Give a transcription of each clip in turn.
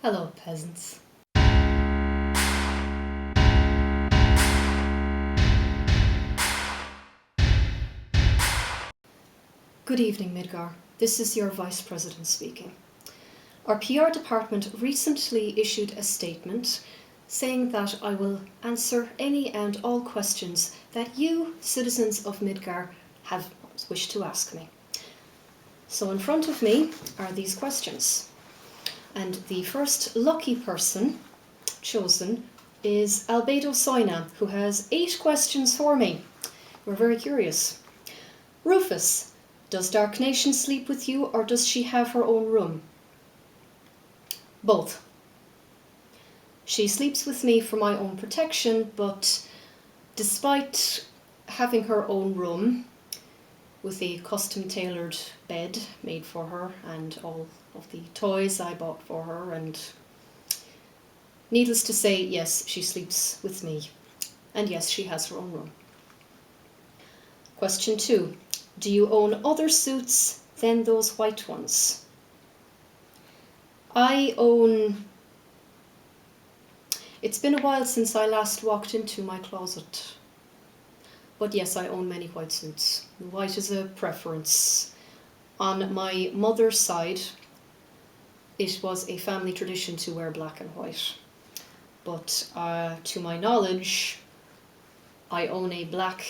Hello, peasants. Good evening, Midgar. This is your Vice President speaking. Our PR department recently issued a statement saying that I will answer any and all questions that you, citizens of Midgar, have wished to ask me. So in front of me are these questions. And the first lucky person chosen is Albedo Soina, who has 8 questions for me. We're very curious. Rufus, does Dark Nation sleep with you or does she have her own room? Both. She sleeps with me for my own protection, but despite having her own room with a custom-tailored bed made for her and all of the toys I bought for her, and needless to say, yes, she sleeps with me. And yes, she has her own room. Question 2. Do you own other suits than those white ones? I own... It's been a while since I last walked into my closet. But yes, I own many white suits. White is a preference. On my mother's side, it was a family tradition to wear black and white. But to my knowledge, I own a black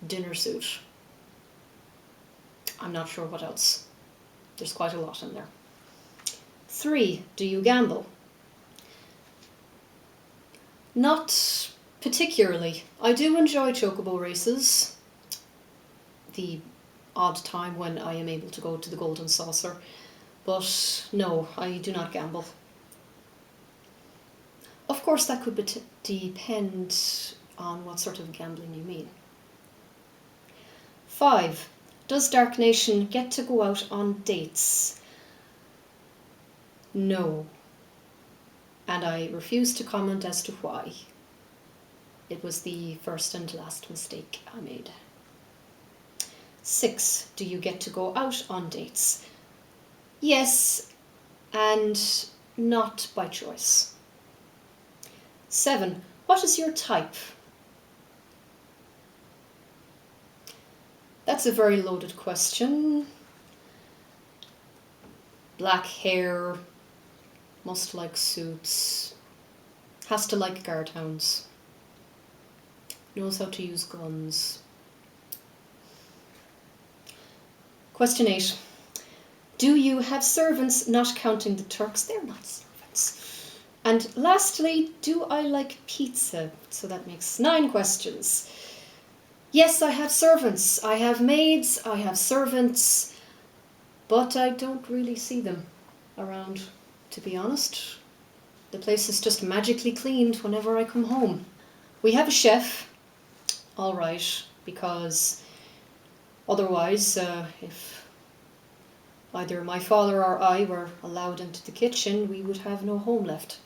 dinner suit. I'm not sure what else. There's quite a lot in there. 3. Do you gamble? Not particularly. I do enjoy chocobo races. The odd time when I am able to go to the Golden Saucer. But no, I do not gamble. Of course, that could depend on what sort of gambling you mean. 5. Does Dark Nation get to go out on dates? No. And I refuse to comment as to why. It was the first and last mistake I made. 6. Do you get to go out on dates? Yes, and not by choice. 7. What is your type? That's a very loaded question. Black hair, must like suits, has to like guard hounds, knows how to use guns. Question 8. Do you have servants, not counting the Turks? They're not servants. And lastly, do I like pizza? So that makes 9 questions. Yes, I have servants. I have maids, I have servants, but I don't really see them around, to be honest. The place is just magically cleaned whenever I come home. We have a chef, all right, because otherwise, if either my father or I were allowed into the kitchen, we would have no home left.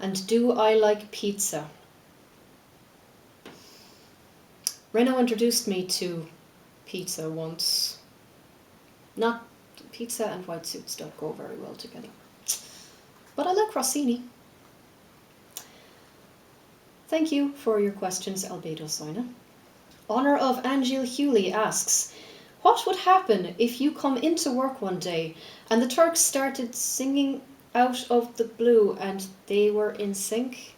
And do I like pizza? Reno introduced me to pizza once. Not pizza and white suits don't go very well together. But I like Rossini. Thank you for your questions, Albedo Soina. Honor of Angel Hewley asks, what would happen if you come into work one day and the Turks started singing out of the blue and they were in sync?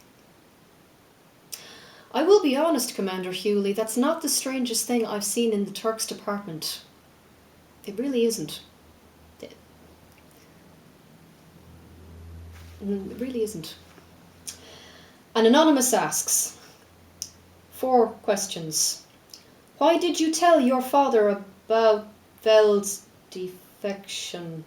I will be honest, Commander Hewley, that's not the strangest thing I've seen in the Turks department. It really isn't. It really isn't. An anonymous asks, 4 questions. Why did you tell your father about Veld's defection?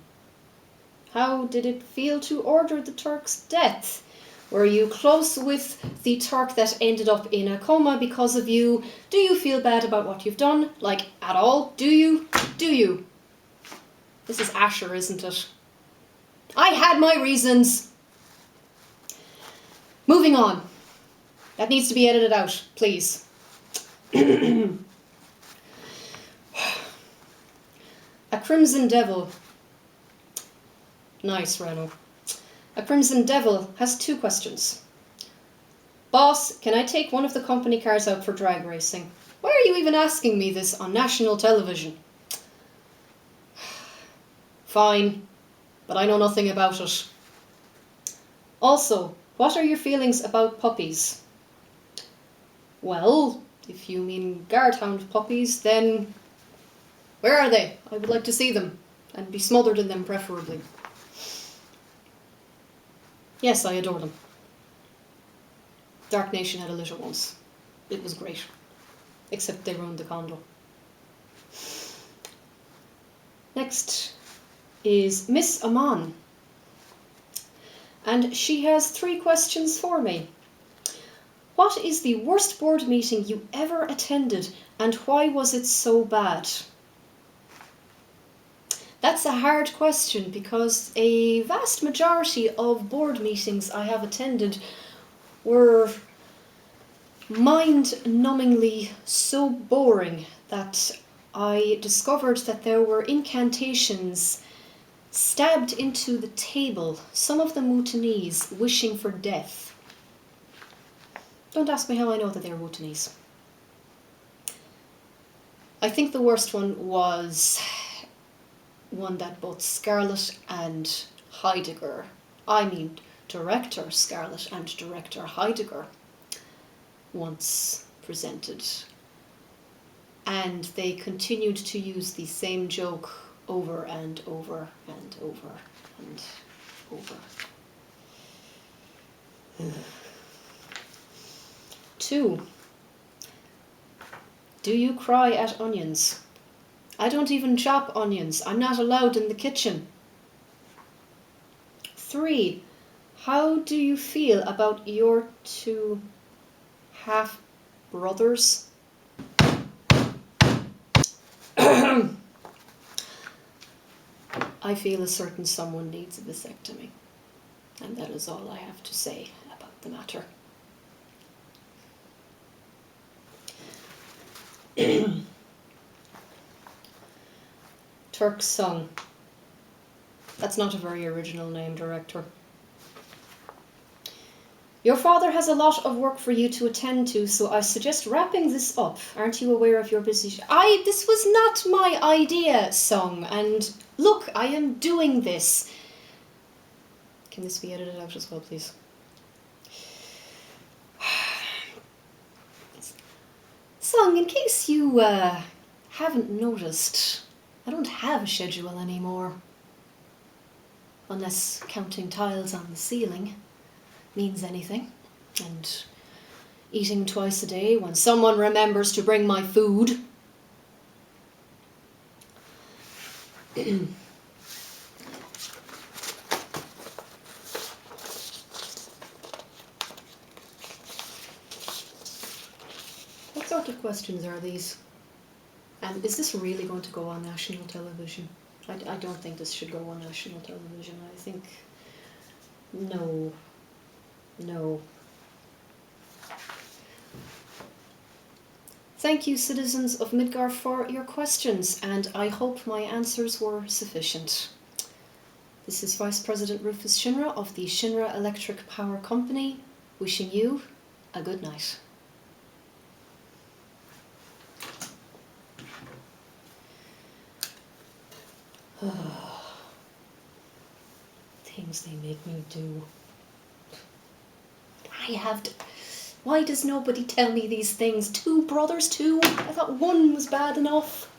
How did it feel to order the Turk's death? Were you close with the Turk that ended up in a coma because of you? Do you feel bad about what you've done? Like, at all? Do you? Do you? This is Asher, isn't it? I had my reasons. Moving on. That needs to be edited out, please. A Crimson Devil. Nice, Reno. A A Crimson Devil has 2 questions. Boss, can I take one of the company cars out for drag racing? Why are you even asking me this on national television? Fine, but I know nothing about it. Also, what are your feelings about puppies? Well, if you mean guardhound puppies, then where are they? I would like to see them, and be smothered in them preferably. Yes, I adore them. Dark Nation had a litter once. It was great. Except they ruined the condo. Next is Miss Aman. And she has 3 questions for me. What is the worst board meeting you ever attended, and why was it so bad? That's a hard question because a vast majority of board meetings I have attended were mind-numbingly so boring that I discovered that there were incantations stabbed into the table, some of them Wootenese, wishing for death. Don't ask me how I know that they're Wootenese. I think the worst one was one that both Scarlett and Heidegger, director Scarlett and director Heidegger, once presented. And they continued to use the same joke over and over and over and over. 2. Do you cry at onions? I don't even chop onions. I'm not allowed in the kitchen. 3. How do you feel about your 2 half-brothers? I feel a certain someone needs a vasectomy. And that is all I have to say about the matter. Turk's Song. That's not a very original name, director. Your father has a lot of work for you to attend to, so I suggest wrapping this up. Aren't you aware of your busy... This was not my idea, Song, and look, I am doing this. Can this be edited out as well, please? Song, in case you haven't noticed, I don't have a schedule anymore. Unless counting tiles on the ceiling means anything. And eating twice a day when someone remembers to bring my food. What sort of questions are these? And is this really going to go on national television? I don't think this should go on national television. I think... No. Thank you, citizens of Midgar, for your questions, and I hope my answers were sufficient. This is Vice President Rufus ShinRa of the ShinRa Electric Power Company, wishing you a good night. Things they make me do. I have to... Why does nobody tell me these things? 2 brothers too? I thought 1 was bad enough.